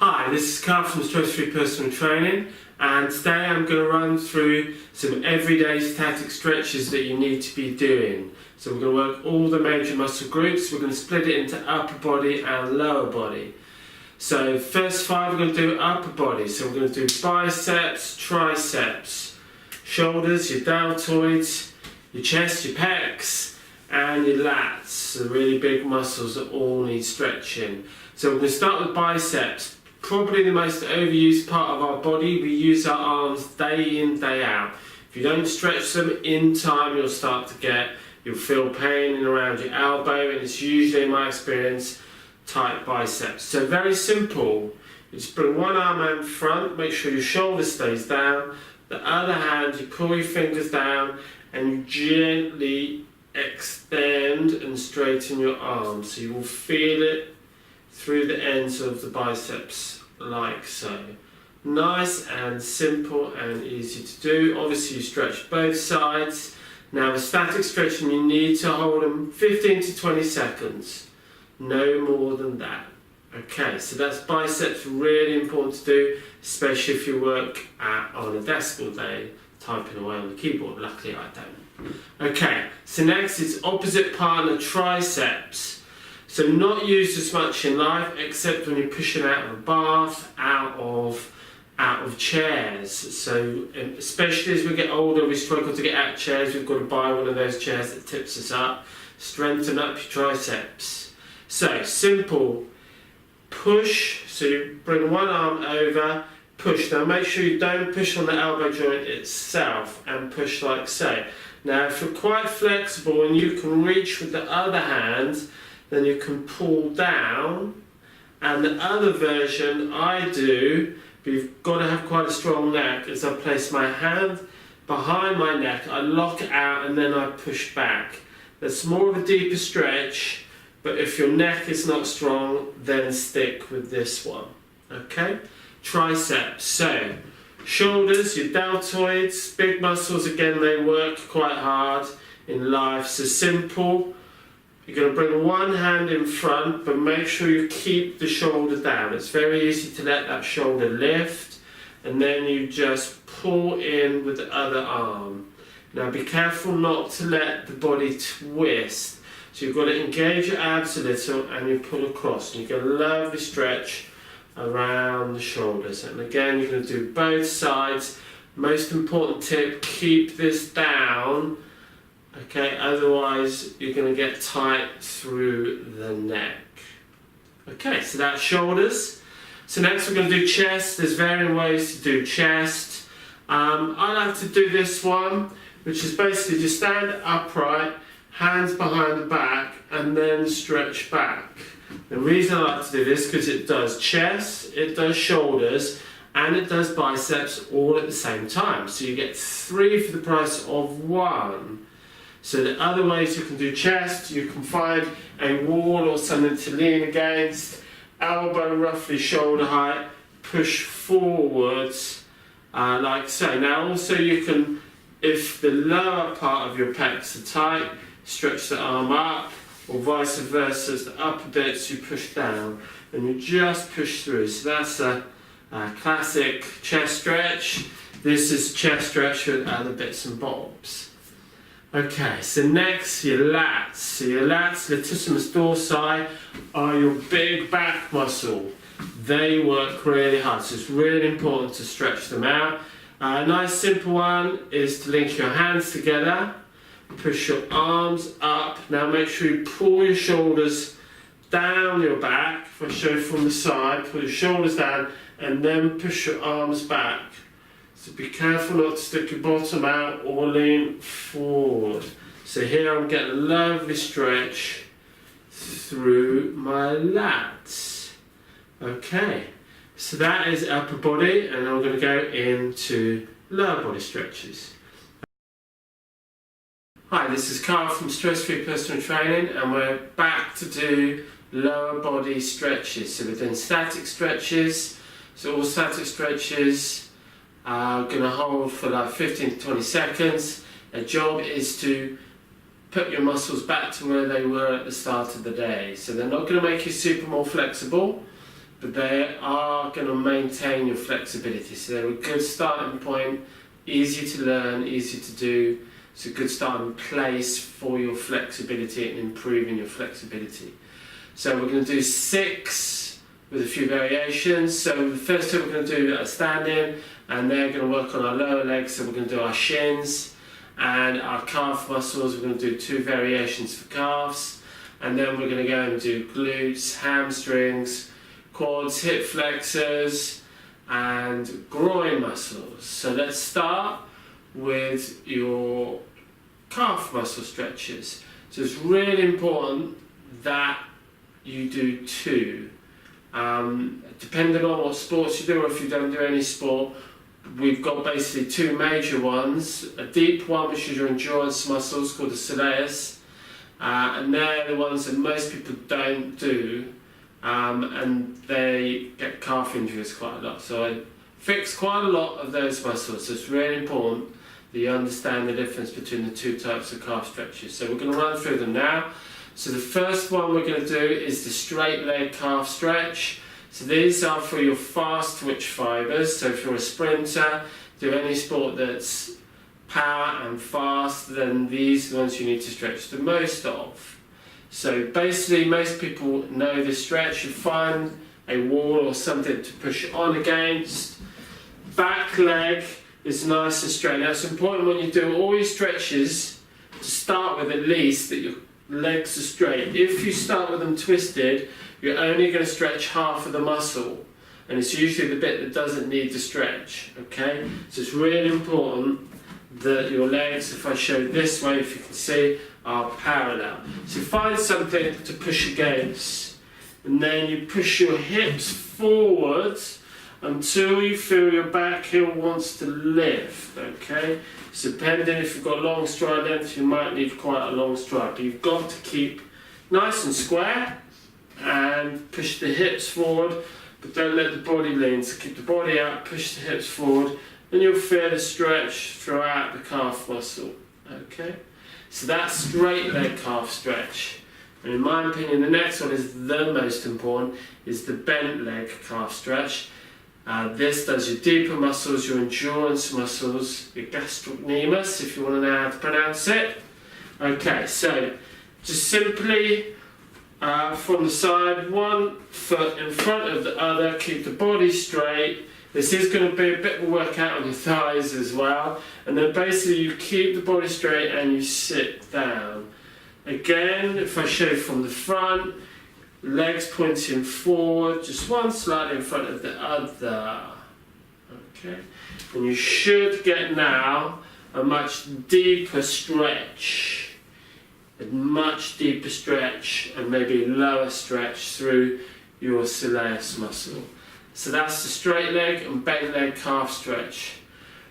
Hi, this is Carl from Stress Free Personal Training, and today I'm going to run through some everyday static stretches that you need to be doing. So we're going to work all the major muscle groups. We're going to split it into upper body and lower body. So first 5 we're going to do upper body. So we're going to do biceps, triceps, shoulders, your deltoids, your chest, your pecs, and your lats. The really big muscles that all need stretching. So we're going to start with biceps. Probably the most overused part of our body. We use our arms day in, day out. If you don't stretch them in time, you'll feel pain in around your elbow, and it's usually, in my experience, tight biceps. So very simple. You just bring one arm out in front, make sure your shoulder stays down. The other hand, you pull your fingers down and you gently extend and straighten your arms. So you will feel it through the ends of the biceps, like so. Nice and simple and easy to do. Obviously you stretch both sides. Now with static stretching you need to hold them 15 to 20 seconds. No more than that. Okay, so that's biceps, really important to do, especially if you work on a desk all day, typing away on the keyboard. Luckily I don't. Okay, so next is opposite partner triceps. So not used as much in life, except when you're pushing out of a bath, out of chairs. So especially as we get older, we struggle to get out of chairs. We've got to buy one of those chairs that tips us up. Strengthen up your triceps. So simple. Push. So you bring one arm over. Push. Now make sure you don't push on the elbow joint itself, and push like so. Now if you're quite flexible and you can reach with the other hand, then you can pull down. And the other version I do, but you've got to have quite a strong neck, is I place my hand behind my neck, I lock it out, and then I push back. That's more of a deeper stretch, but if your neck is not strong, then stick with this one. Okay? Triceps. So shoulders, your deltoids, big muscles, again they work quite hard in life. So simple. You're going to bring one hand in front, but make sure you keep the shoulder down. It's very easy to let that shoulder lift, and then you just pull in with the other arm. Now be careful not to let the body twist. So you've got to engage your abs a little and you pull across. And you get a lovely stretch around the shoulders. And again, you're going to do both sides. Most important tip, keep this down. Okay, otherwise you're going to get tight through the neck. Okay, so that's shoulders. So next we're going to do chest. There's varying ways to do chest. I like to do this one, which is basically just stand upright, hands behind the back, and then stretch back. The reason I like to do this is because it does chest, it does shoulders, and it does biceps all at the same time. So you get 3 for the price of 1. So the other ways you can do chest, you can find a wall or something to lean against, elbow roughly shoulder height, push forwards like so. Now also you can, if the lower part of your pecs are tight, stretch the arm up, or vice versa, as the upper bits you push down, and you just push through. So that's a classic chest stretch. This is chest stretch with other bits and bobs. Okay, so next, your lats. So your lats, latissimus dorsi, are your big back muscle. They work really hard, so it's really important to stretch them out. A nice simple one is to link your hands together, push your arms up. Now make sure you pull your shoulders down your back. If I show from the side, pull your shoulders down and then push your arms back. So be careful not to stick your bottom out or lean forward. So here I'm getting a lovely stretch through my lats. Okay, so that is upper body, and I'm going to go into lower body stretches. Hi, this is Carl from Stress Free Personal Training, and we're back to do lower body stretches. So we're doing static stretches. So all static stretches are going to hold for like 15 to 20 seconds. Their job is to put your muscles back to where they were at the start of the day. So they're not going to make you super more flexible, but they are going to maintain your flexibility. So they're a good starting point, easy to learn, easy to do. It's a good starting place for your flexibility and improving your flexibility. So we're going to do 6 with a few variations. So the first 2 we're going to do standing, and they're going to work on our lower legs. So we're going to do our shins and our calf muscles. We're going to do 2 variations for calves, and then we're going to go and do glutes, hamstrings, quads, hip flexors and groin muscles. So let's start with your calf muscle stretches. So it's really important that you do 2. Depending on what sports you do, or if you don't do any sport, we've got basically 2 major ones. A deep one, which is your endurance muscles, called the soleus, and they're the ones that most people don't do, and they get calf injuries quite a lot. So I fix quite a lot of those muscles. So it's really important that you understand the difference between the 2 types of calf stretches. So we're going to run through them now. So the first one we're going to do is the straight leg calf stretch. So these are for your fast twitch fibers. So if you're a sprinter, do any sport that's power and fast, then these are the ones you need to stretch the most of. So basically most people know this stretch. You find a wall or something to push on against. Back leg is nice and straight. Now it's important when you do all your stretches to start with at least that your legs are straight. If you start with them twisted, you're only going to stretch half of the muscle, and it's usually the bit that doesn't need to stretch. Okay, so it's really important that your legs, if I show this way, if you can see, are parallel. So find something to push against, and then you push your hips forward until you feel your back heel wants to lift. Okay, so depending if you've got long stride length, you might need quite a long stride, but you've got to keep nice and square and push the hips forward, but don't let the body lean. So keep the body out, push the hips forward, and you'll feel the stretch throughout the calf muscle. Okay, so that's straight leg calf stretch. And in my opinion, the next one is the most important, is the bent leg calf stretch. This does your deeper muscles, your endurance muscles, your gastrocnemius, if you want to know how to pronounce it. Okay, so just simply from the side, 1 foot in front of the other, keep the body straight. This is going to be a bit of a workout on your thighs as well. And then basically you keep the body straight and you sit down. Again, if I show from the front, legs pointing forward, just one slightly in front of the other. Okay, and you should get now a much deeper stretch. A much deeper stretch and maybe a lower stretch through your soleus muscle. So that's the straight leg and bent leg calf stretch.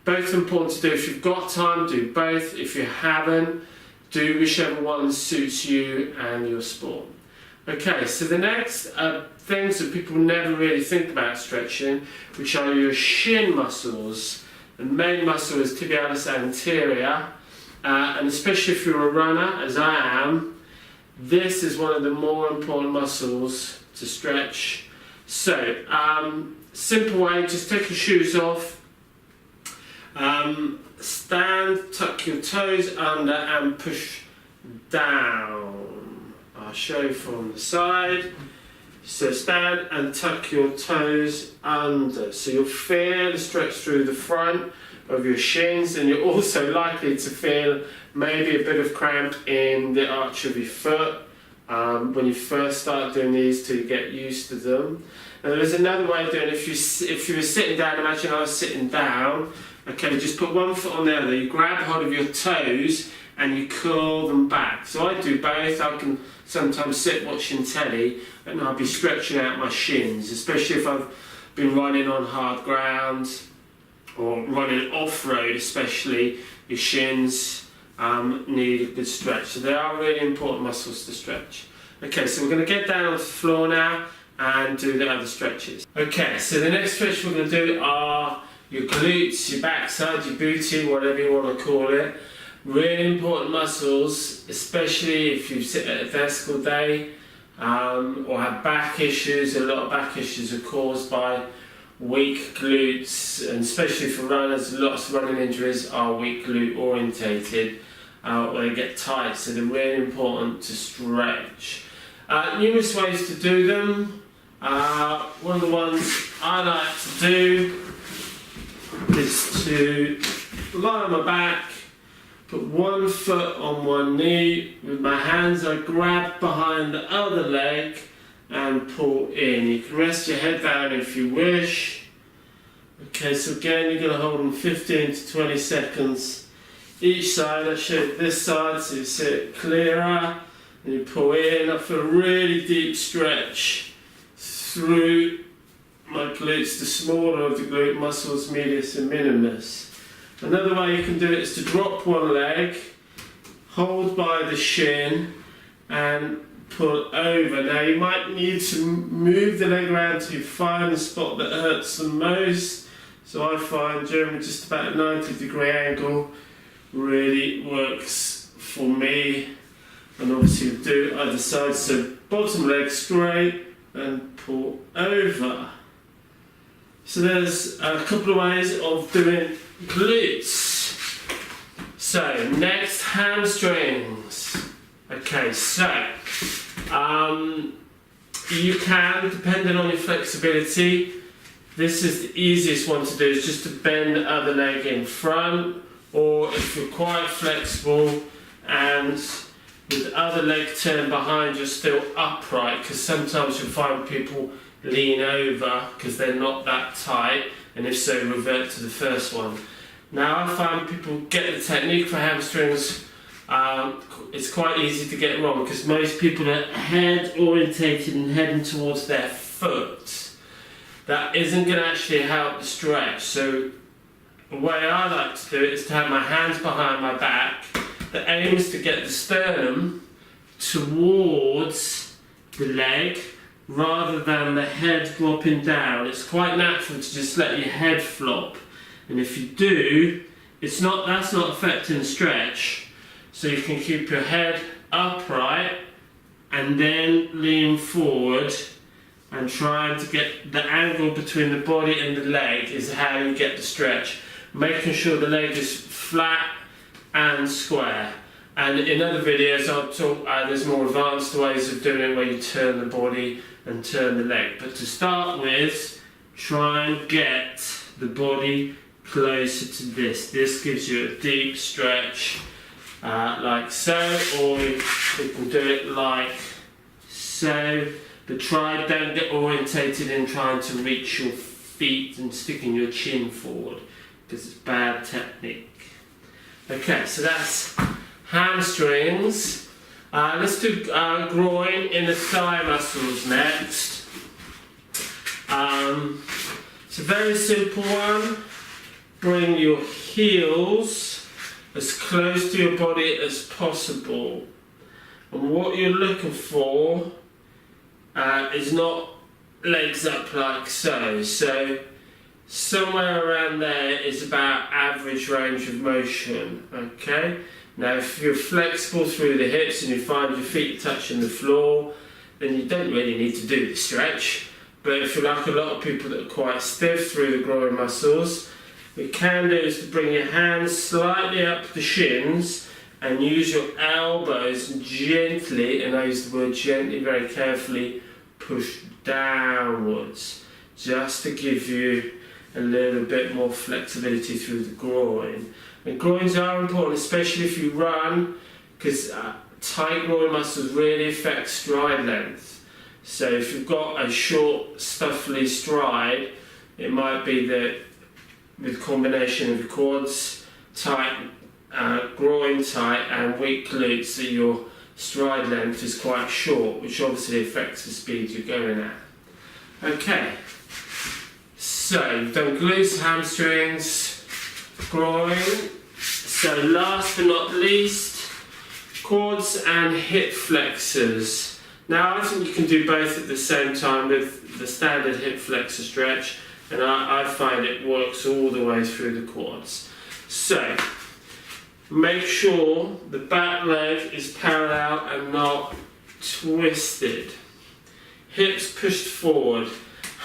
Both important to do. If you've got time, do both. If you haven't, do whichever one suits you and your sport. Okay, so the next things that people never really think about stretching, which are your shin muscles. The main muscle is tibialis anterior, and especially if you're a runner, as I am, this is one of the more important muscles to stretch. So, simple way, just take your shoes off, stand, tuck your toes under and push down. I'll show from the side. So stand and tuck your toes under. So you'll feel the stretch through the front of your shins, and you're also likely to feel maybe a bit of cramp in the arch of your foot when you first start doing these till you get used to them. And there's another way of doing it. If you were sitting down, imagine I was sitting down. Okay, just put one foot on the other. You grab hold of your toes and you curl them back. So I do both. I can sometimes sit watching telly and I'll be stretching out my shins, especially if I've been running on hard ground or running off-road especially. Your shins need a good stretch. So they are really important muscles to stretch. Okay, so we're going to get down onto the floor now and do the other stretches. Okay, so the next stretch we're going to do are your glutes, your backside, your booty, whatever you want to call it. Really important muscles, especially if you sit at a desk all day. or have back issues. A lot of back issues are caused by weak glutes, and especially for runners, lots of running injuries are weak glute orientated, or they get tight, so they're really important to stretch. Numerous ways to do them. One of the ones I like to do is to lie on my back, put one foot on one knee, with my hands I grab behind the other leg and pull in. You can rest your head down if you wish. Okay, so again you're going to hold them 15 to 20 seconds each side. I'll show you this side so you see it clearer. And you pull in. I feel a really deep stretch through my glutes, the smaller of the glute muscles, medius and minimus. Another way you can do it is to drop one leg, hold by the shin and pull over. Now you might need to move the leg around to find the spot that hurts the most. So I find generally just about a 90-degree angle really works for me. And obviously you do either side, so bottom leg straight and pull over. So there's a couple of ways of doing glutes. So next, hamstrings. Okay, so you can, depending on your flexibility, this is the easiest one to do, is just to bend the other leg in front, or if you're quite flexible and with the other leg turned behind, you're still upright, because sometimes you'll find people lean over because they're not that tight, and if so, revert to the first one. Now I find people get the technique for hamstrings, it's quite easy to get wrong because most people are head orientated and heading towards their foot. That isn't going to actually help the stretch. So the way I like to do it is to have my hands behind my back. The aim is to get the sternum towards the leg rather than the head dropping down. It's quite natural to just let your head flop, and if you do, that's not affecting the stretch. So you can keep your head upright and then lean forward, and trying to get the angle between the body and the leg is how you get the stretch, making sure the leg is flat and square. And in other videos I'll talk, there's more advanced ways of doing it where you turn the body and turn the leg. But to start with, try and get the body closer to this. This gives you a deep stretch, like so, or you can do it like so. But don't get orientated in trying to reach your feet and sticking your chin forward, because it's bad technique. Okay, so that's hamstrings. Let's do groin in the thigh muscles next. It's a very simple one. Bring your heels as close to your body as possible. And what you're looking for is not legs up like so. So somewhere around there is about average range of motion. Okay. Now if you're flexible through the hips and you find your feet touching the floor, then you don't really need to do the stretch. But if you're like a lot of people that are quite stiff through the groin muscles, what you can do is to bring your hands slightly up the shins and use your elbows and gently, and I use the word gently very carefully, push downwards, just to give you a little bit more flexibility through the groin. And groins are important, especially if you run, because tight groin muscles really affect stride length. So if you've got a short, stuffy stride, it might be that with a combination of your quads tight, groin tight and weak glutes, that your stride length is quite short, which obviously affects the speed you're going at. Okay, so you've done glutes, hamstrings, groin. So last but not least, quads and hip flexors. Now I think you can do both at the same time with the standard hip flexor stretch, and I find it works all the way through the quads. So make sure the back leg is parallel and not twisted. hips pushed forward,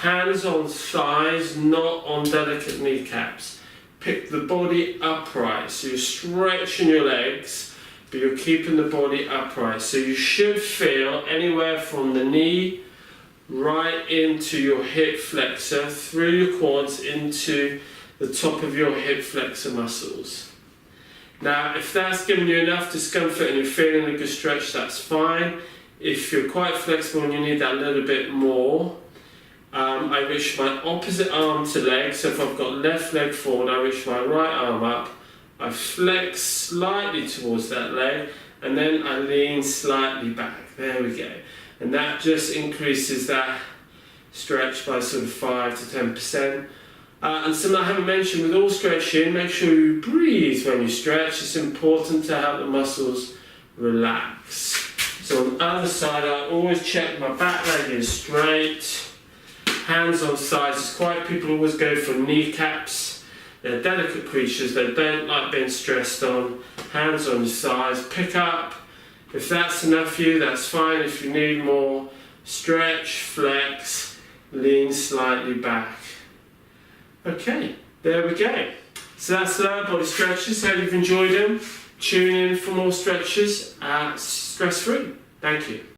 hands on thighs, not on delicate kneecaps. Pick the body upright, so you're stretching your legs, but you're keeping the body upright. So you should feel anywhere from the knee right into your hip flexor, through your quads into the top of your hip flexor muscles. Now, if that's giving you enough discomfort and you're feeling a good stretch, that's fine. If you're quite flexible and you need that little bit more, I reach my opposite arm to leg. So if I've got left leg forward, I reach my right arm up, I flex slightly towards that leg, and then I lean slightly back. There we go. And that just increases that stretch by sort of 5 to 10%. And something I haven't mentioned with all stretching, make sure you breathe when you stretch. It's important to help the muscles relax. So on the other side, I always check my back leg is straight. Hands on thighs. It's quite, people always go for kneecaps. They're delicate creatures, they don't like being stressed on. Hands on your thighs, pick up. If that's enough for you, that's fine. If you need more, stretch, flex, lean slightly back. Okay, there we go. So that's lower body stretches. Hope you've enjoyed them. Tune in for more stretches. Stress free. Thank you.